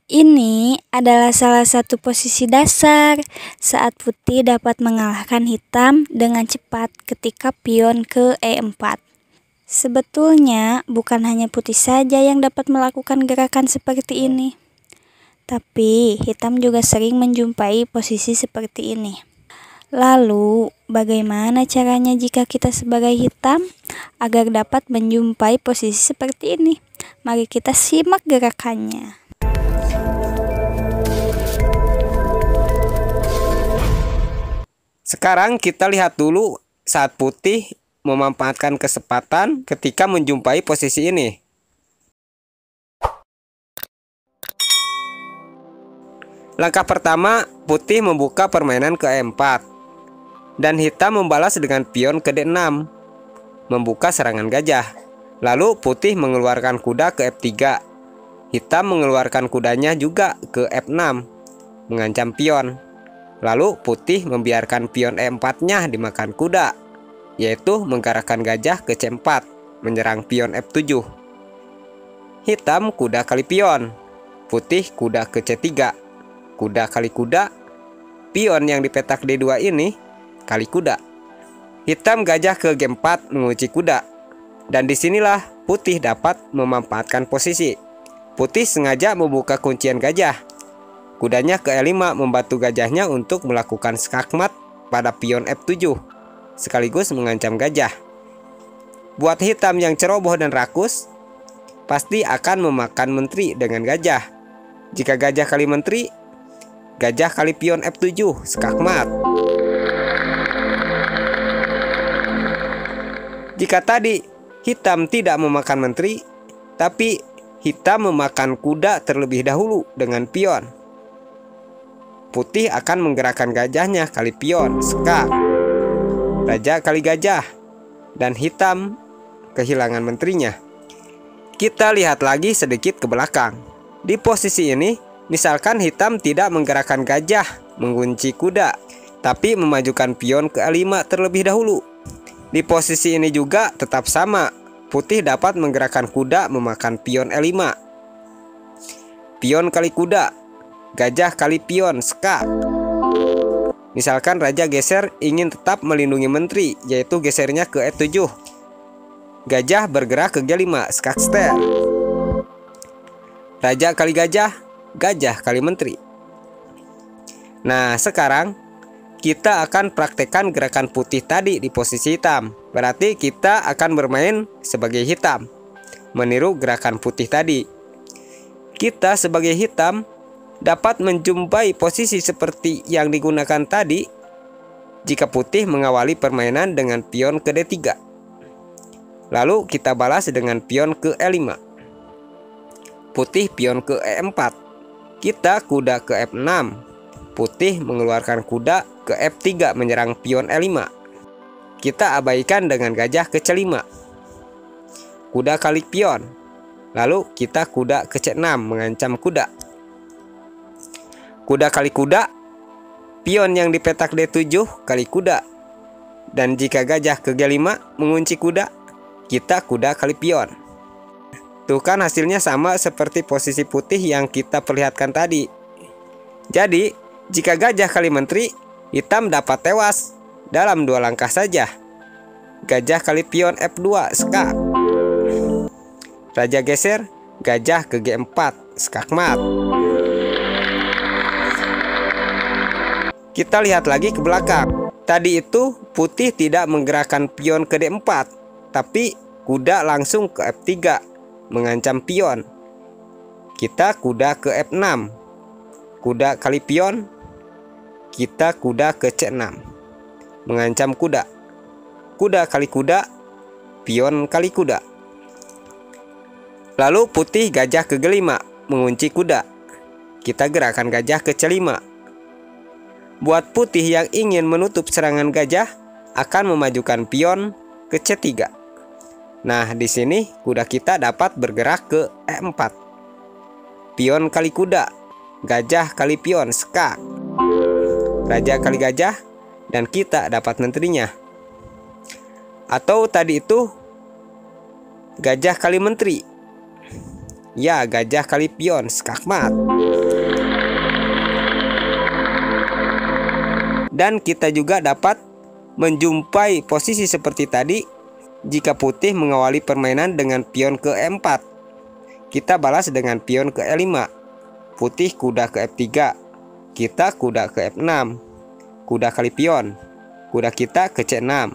Ini adalah salah satu posisi dasar saat putih dapat mengalahkan hitam dengan cepat ketika pion ke E4. Sebetulnya bukan hanya putih saja yang dapat melakukan gerakan seperti ini, tapi hitam juga sering menjumpai posisi seperti ini. Lalu, bagaimana caranya jika kita sebagai hitam agar dapat menjumpai posisi seperti ini? Mari kita simak gerakannya. Sekarang kita lihat dulu saat putih memanfaatkan kesempatan ketika menjumpai posisi ini. Langkah pertama, putih membuka permainan ke E4 dan hitam membalas dengan pion ke D6, membuka serangan gajah. Lalu putih mengeluarkan kuda ke F3. Hitam mengeluarkan kudanya juga ke F6, mengancam pion. Lalu putih membiarkan pion E4-nya dimakan kuda, yaitu menggerakkan gajah ke C4, menyerang pion F7. Hitam kuda kali pion, putih kuda ke C3, kuda kali kuda, pion yang di petak D2 ini kali kuda. Hitam gajah ke G4 mengunci kuda, dan disinilah putih dapat memanfaatkan posisi. Putih sengaja membuka kuncian gajah. Kudanya ke E5 membantu gajahnya untuk melakukan skakmat pada pion F7, sekaligus mengancam gajah. Buat hitam yang ceroboh dan rakus, pasti akan memakan menteri dengan gajah. Jika gajah kali menteri, gajah kali pion F7, skakmat. Jika tadi hitam tidak memakan menteri, tapi hitam memakan kuda terlebih dahulu dengan pion, putih akan menggerakkan gajahnya kali pion, skak, raja kali gajah, dan hitam kehilangan menterinya. Kita lihat lagi sedikit ke belakang. Di posisi ini, misalkan hitam tidak menggerakkan gajah mengunci kuda, tapi memajukan pion ke E5 terlebih dahulu. Di posisi ini juga tetap sama, putih dapat menggerakkan kuda memakan pion E5. Pion kali kuda, gajah kali pion, skak. Misalkan raja geser ingin tetap melindungi menteri, yaitu gesernya ke E7. Gajah bergerak ke G5, skak ster. Raja kali gajah, gajah kali menteri. Nah, sekarang kita akan praktekkan gerakan putih tadi di posisi hitam. Berarti kita akan bermain sebagai hitam, meniru gerakan putih tadi. Kita sebagai hitam dapat menjumpai posisi seperti yang digunakan tadi jika putih mengawali permainan dengan pion ke D3. Lalu kita balas dengan pion ke E5. Putih pion ke E4. Kita kuda ke F6. Putih mengeluarkan kuda ke F3 menyerang pion E5. Kita abaikan dengan gajah ke C5. Kuda kali pion. Lalu kita kuda ke C6 mengancam kuda. Kuda kali kuda, pion yang di petak D7 kali kuda. Dan jika gajah ke G5 mengunci kuda, kita kuda kali pion. Tuh kan hasilnya sama seperti posisi putih yang kita perlihatkan tadi. Jadi, jika gajah kali menteri, hitam dapat tewas dalam 2 langkah saja. Gajah kali pion F2, skak. Raja geser, gajah ke G4, skakmat. Kita lihat lagi ke belakang. Tadi itu putih tidak menggerakkan pion ke D4, tapi kuda langsung ke F3, mengancam pion. Kita kuda ke F6. Kuda kali pion. Kita kuda ke C6, mengancam kuda. Kuda kali kuda, pion kali kuda. Lalu putih gajah ke G5, mengunci kuda. Kita gerakan gajah ke C5. Buat putih yang ingin menutup serangan gajah, akan memajukan pion ke C3. Nah, di sini kuda kita dapat bergerak ke E4. Pion kali kuda, gajah kali pion, skak. Raja kali gajah, dan kita dapat menterinya. Atau tadi itu gajah kali menteri. Ya, gajah kali pion, skakmat. Dan kita juga dapat menjumpai posisi seperti tadi jika putih mengawali permainan dengan pion ke E4. Kita balas dengan pion ke E5. Putih kuda ke F3. Kita kuda ke F6. Kuda kali pion. Kuda kita ke C6.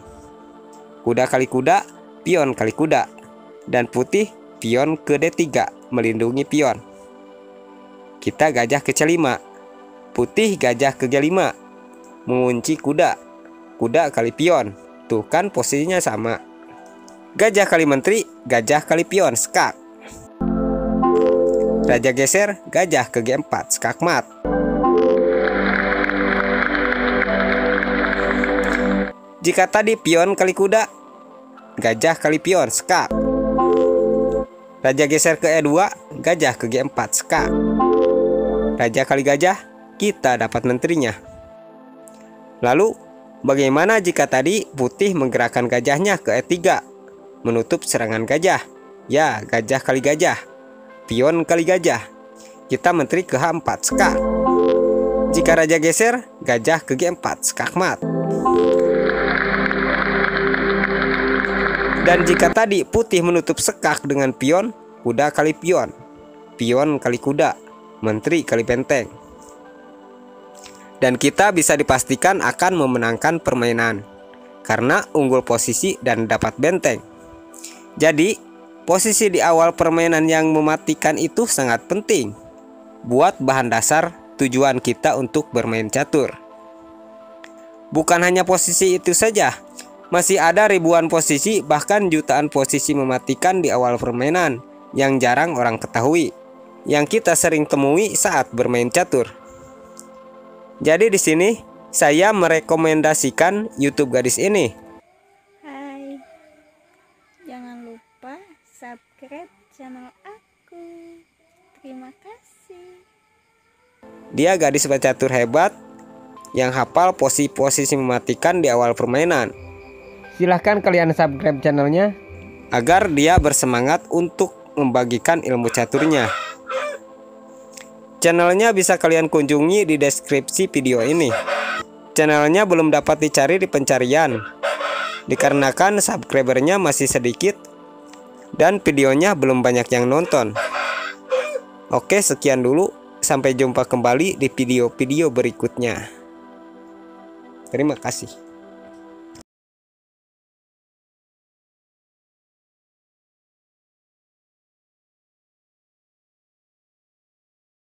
Kuda kali kuda, pion kali kuda. Dan putih pion ke D3 melindungi pion. Kita gajah ke C5. Putih gajah ke G5 mengunci kuda. Kuda kali pion. Tuh kan posisinya sama. Gajah kali menteri, gajah kali pion, skak. Raja geser, gajah ke G4, skakmat. Jika tadi pion kali kuda, gajah kali pion, skak. Raja geser ke E2, gajah ke G4, skak. Raja kali gajah, kita dapat menterinya. Lalu, bagaimana jika tadi putih menggerakkan gajahnya ke E3, menutup serangan gajah? Ya, gajah kali gajah, pion kali gajah. Kita menteri ke H4, skak. Jika raja geser, gajah ke G4, skakmat. Dan jika tadi putih menutup sekak dengan pion, kuda kali pion, pion kali kuda, menteri kali benteng. Dan kita bisa dipastikan akan memenangkan permainan karena unggul posisi dan dapat benteng. Jadi, posisi di awal permainan yang mematikan itu sangat penting buat bahan dasar tujuan kita untuk bermain catur. Bukan hanya posisi itu saja, masih ada ribuan posisi bahkan jutaan posisi mematikan di awal permainan yang jarang orang ketahui, yang kita sering temui saat bermain catur. Jadi di sini saya merekomendasikan YouTube gadis ini. Hai, jangan lupa subscribe channel aku. Terima kasih. Dia gadis pecatur hebat yang hafal posisi-posisi mematikan di awal permainan. Silahkan kalian subscribe channelnya agar dia bersemangat untuk membagikan ilmu caturnya. Channelnya bisa kalian kunjungi di deskripsi video ini. Channelnya belum dapat dicari di pencarian dikarenakan subscribernya masih sedikit dan videonya belum banyak yang nonton. Oke, sekian dulu. Sampai jumpa kembali di video-video berikutnya. Terima kasih.